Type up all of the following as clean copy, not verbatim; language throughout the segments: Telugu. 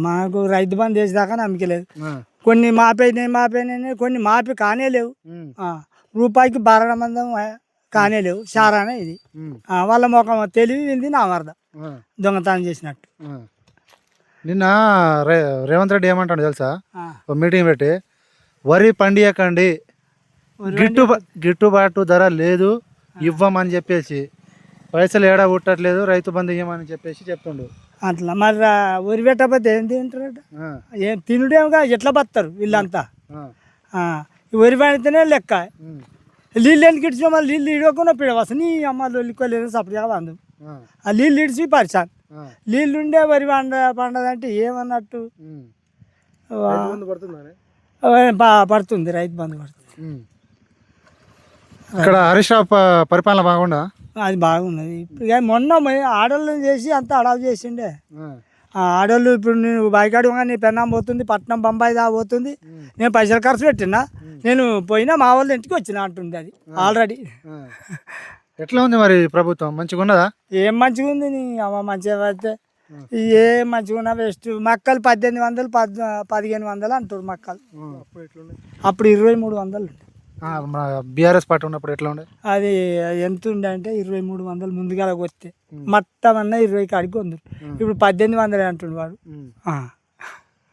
మాకు రైతు బంధు చేసేదాకా నమ్మకలేదు. ఆ, కొన్ని మాపైనాయి కొన్ని మాపి కానే లేవు. ఉమ్, రూపాయికి బారణ మందం కానే లేవు. చారానే ఇది. ఉమ్, వాళ్ళ ముఖం తెలివి నా వరద ఆ, దొంగతనం చేసినట్టు. ఆ. నిన్న రేవంత్ రెడ్డి ఏమంటాడు తెలుసా? ఆ, ఒక మీటింగ్ పెట్టి వరి పండియకండి, గిట్టుబాటు ధర లేదు ఇవ్వమని చెప్పేసి, పైసలు ఏడా పుట్టట్లేదు, రైతు బంధు ఇవ్వమని చెప్పేసి చెప్తుండు. అట్లా మరి వరి పెట్టకపోతే ఏం తింటారట? ఆ, ఏం తినుడేమో ఎట్లా బతారు వీళ్ళంతా? ఆ, ఈ వరి పండితేనే లెక్క. ఉమ్, నీళ్ళు ఎందుకు ఇడిచిన మళ్ళీ నీళ్ళు ఇడవకుండా పిడవస నీ అమ్మ లొల్లికోలేదు సపరేట్గా వందు. ఆ, నీళ్ళు ఇడిచి పరిచాను. ఆ, నీళ్ళుండే వరి పండదంటే ఏమన్నట్టు? ఉమ్. వా- రైతు బంధు పడుతుందానే? పడుతుంది, రైతు బంధు పడుతుంది. ఉమ్. ఇక్కడ హరీష్ రావు పరిపాలన బాగుండా? అది బాగున్నది. ఇప్పుడు ఇక మొన్న ఆడోళ్ళని చేసి అంతా అడావు చేసిండే. ఆ, ఆడోళ్ళు ఇప్పుడు నేను బైకాడు నీ పెన్నాం పోతుంది, పట్నం బొంబాయి దా పోతుంది, నేను పైసలు ఖర్చు పెట్టినా, నేను పోయినా మా వాళ్ళ ఇంటికి వచ్చిన అంటుంది అది ఆల్రెడీ. ఆ. ఎట్లా ఉంది మరి ప్రభుత్వం? మంచిగా ఉన్నదా? ఏం మంచిగా ఉంది నీ అమ్మ, మంచిగా పడితే ఏం మంచిగా ఉన్నా వేస్ట్. మక్కలు 1800 1500 అంటారు మక్కలు. అప్పుడు 2300. మన బీఆర్ఎస్ పార్టీ ఉన్నప్పుడు ఎట్లా ఉండే? అది ఎంత ఉండే అంటే 2300 ముందుగా వస్తే మొత్తం అన్న 20 కాడికి ఉంది. ఇప్పుడు 1800 అంటుండు వాడు.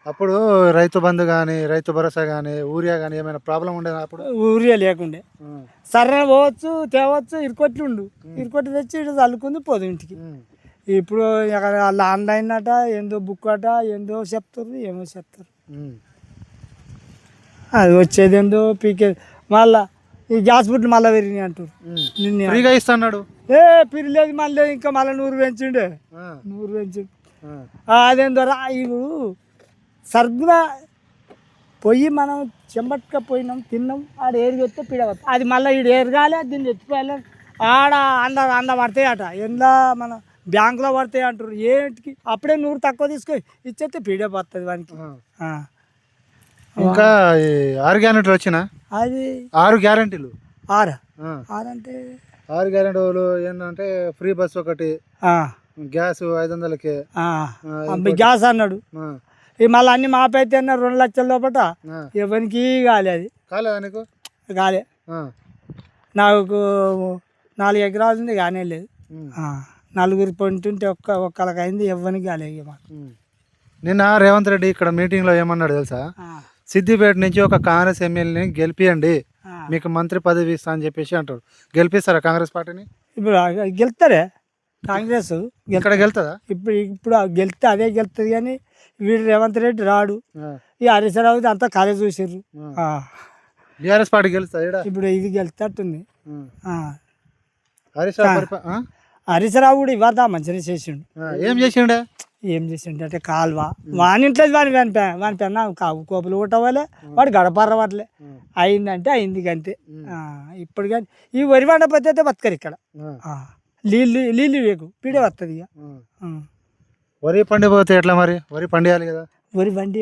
అప్పుడు రైతు బంధు కానీ, రైతు భరోసా కానీ, ఊరియా కానీ ఏమైనా ప్రాబ్లం ఉండేదా అప్పుడు? ఊరియా లేకుండే. సరే పోవచ్చు తేవచ్చు, ఇరుకొట్లుండు, ఇరుకొట్టి తెచ్చి ఇటు చల్లుకుంది పోదు ఇంటికి. ఇప్పుడు వాళ్ళు ఆన్లైన్ అట, ఏందో బుక్ అట, ఏందో చెప్తారు, ఏమో చెప్తారు. అది వచ్చేది ఏందో పీకే. మళ్ళా ఈ గ్యాస్ బుట్లు మళ్ళీ పెరిగినాయి అంటారు. నిన్న ఫ్రీగా ఇస్తున్నాడు. పిరిలేదు మళ్ళీ ఇంకా మళ్ళీ 100 పెంచిండే. 100 పెంచిండు. అదేందో ఇప్పుడు సర్దుగా పొయ్యి మనం చెంబట్టుక పోయినాం, తిన్నాం, ఆడ ఏరు వస్తే పిడవద్దు. అది మళ్ళీ ఈడు ఏరగాలి, దీన్ని ఎత్తిపోయాలి, ఆడ అంద పడతాయి అట. ఎందా మన బ్యాంకులో పడతాయి అంటారు. ఏంటికి అప్పుడే 100 తక్కువ తీసుకొని ఇచ్చేస్తే పీడే పోతుంది వానికి. ఇంకా 6 గ్యారెంటీలు వచ్చినా? అది 6 గ్యారెంటీలు. 6 అంటే 6 గ్యారెంటీలు ఏంటంటే ఫ్రీ బస్ ఒకటి, గ్యాస్ 500కే, గ్యాస్ అన్నాడు. ఈ మళ్ళీ అన్ని మాపైతే అన్న 2 లక్షల లోపల ఎవరికి కాలే. అది కాలేదా నీకు? కాలే. నాకు 4 ఎకరాలు ఉంది కానీ లేదు. 4 పొంటుంటే ఒక్కళ్ళకి అయింది, ఎవరికి కాలేదు. నిన్న రేవంత్ రెడ్డి ఇక్కడ మీటింగ్లో ఏమన్నాడు తెలుసా? సిద్దిపేట నుంచి ఒక కాంగ్రెస్ ఎమ్మెల్యేని గెలిపియండి, మీకు మంత్రి పదవి ఇస్తా అని చెప్పేసి అంటాడు. గెలిపిస్తారా కాంగ్రెస్ పార్టీని? ఇప్పుడు గెలుతారే కాంగ్రెస్. ఇక్కడ గెలుతుందా? ఇప్పుడు గెలితే అదే గెలుతుంది. కానీ వీడు రేవంత్ రెడ్డి రాడు. ఈ హరీశ్రావు అంతా కాలే చూసారు. బీఆర్ఎస్ పార్టీ గెలుస్తుంది. ఇప్పుడు ఇది గెలుతట్టుంది. హరీశ్రావు కూడా ఇవ్వదా మంచిగా చేసిండు. ఏం చేసిండే? ఏం చేసిండు అంటే కాలువ వానింట్లో వాని పెన్నా కోపులు కొట్టవాలి, వాడు గడపర్రవట్లే. అయిందంటే అయింది అంతే. ఇప్పుడు కానీ ఈ వరి పంట పద్ధతి బతకరు ఇక్కడ. నీళ్ళు వేకు పీడే వస్తుంది. ఇక వరి పండిపోతే ఎట్లా మరి? వరి పండియాలి కదా. వరి పండి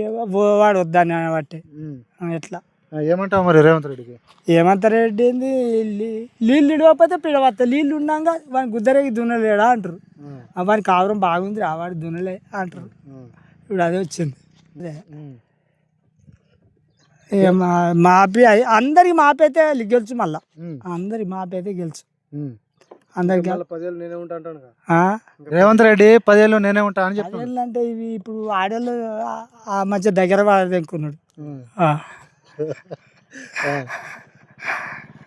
వాడు వద్దాని బట్టి ఎట్లా ఏమంటావు మరి రేవంత్ రెడ్డికి? ఏమంత రెడ్డి ఏంది, నీళ్ళు ఇడవకపోతే పీడ వస్తుంది. నీళ్ళు ఉన్నాక వాని గుద్దరకి దున్నలేడా అంటారు. వానికి ఆవరం బాగుంది వాడు దున్నలే అంటారు. ఇప్పుడు అదే వచ్చింది. అదే మాపి అందరికి మాపైతే గెలుచు. మళ్ళా అందరికి మాపైతే గెలుచు. అందరికి రేవంత్ రెడ్డి 10 ఏళ్ళు నేనే ఉంటా అని చెప్పాను. అంటే ఇవి ఇప్పుడు ఆడోళ్ళు ఆ మధ్య దగ్గర వాడదనుకున్నాడు.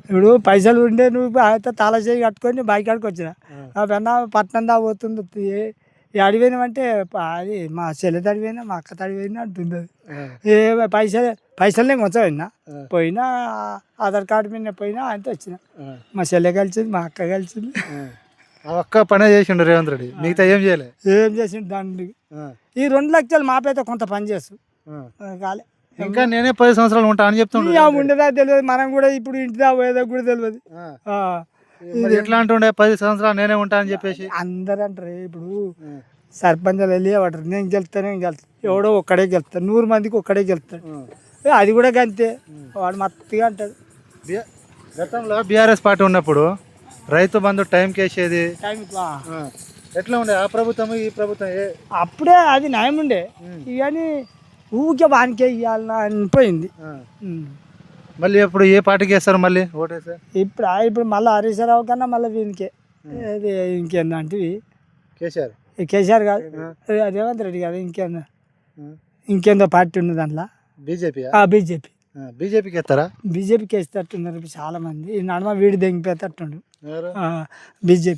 ఇప్పుడు పైసలు ఉండే నువ్వు అయితే తాళ చేయి కట్టుకొని బైక్ ఆడికి వచ్చిన పెన్నా పట్నం దా పోతుంది. అడిపోయినామంటే అది మా చెల్లె తడిపోయినా, మా అక్క తడిపోయినా అంటుంది. ఏ పైసలనే కొంచెం పోయినా ఆధార్ కార్డు మీద పోయినా అంతే వచ్చిన. మా చెల్లె కలిసింది, మా అక్క కలిసింది. ఒక్క పనే చేసిండు రేవంత్ రెడ్డి, మిగతా ఏం చేయలేదు. ఏం చేసిండు దాన్ని? ఈ 2 లక్షలు మాపైతే కొంత పని చేస్తు కాలే. ఇంకా నేనే 10 సంవత్సరాలు ఉంటా అని చెప్తుండే. ఉండదా తెలియదు, మనం కూడా ఇప్పుడు ఇంటిదా పోయేదా కూడా తెలియదు. ఎట్లా అంటుండే 10 సంవత్సరాలు నేనే ఉంటా అని చెప్పేసి? అందరు అంటారు. ఇప్పుడు సర్పంచాలు వెళ్ళి పడరు, నేను గెలుస్తాను ఎవడో ఒక్కడే గెలుస్తాడు, 100 మందికి ఒక్కడే గెలుస్తాడు. అది కూడా అంతే, వాడు మత్తుగా అంటాడు. గతంలో బీఆర్ఎస్ పార్టీ ఉన్నప్పుడు రైతు బంధు టైంకి వేసేది, ఎట్లా ఉండే ఆ ప్రభుత్వం ఈ ప్రభుత్వం అప్పుడే అది న్యాయం ఉండే కానీ ఊరికే వానికే ఇవ్వాలన్నా అనిపోయింది. మళ్ళీ ఎప్పుడు ఏ పార్టీకి వేస్తారు మళ్ళీ ఓటేస్తే? ఇప్పుడు మళ్ళీ హరీశ్రావు కన్నా మళ్ళీ వీనికే అది ఇంకేందంటే కేసీఆర్ కేసీఆర్ కాదు రేవంత్ రెడ్డి కాదు ఇంకేందో పార్టీ ఉంది దాంట్లో బీజేపీ బీజేపీ బీజేపీకి వేస్తారా? బీజేపీకి వేసేటట్టున్నారు చాలా మంది. ఈ నడమ వీడి దెంగిపోయేటట్టుండు బీజేపీ.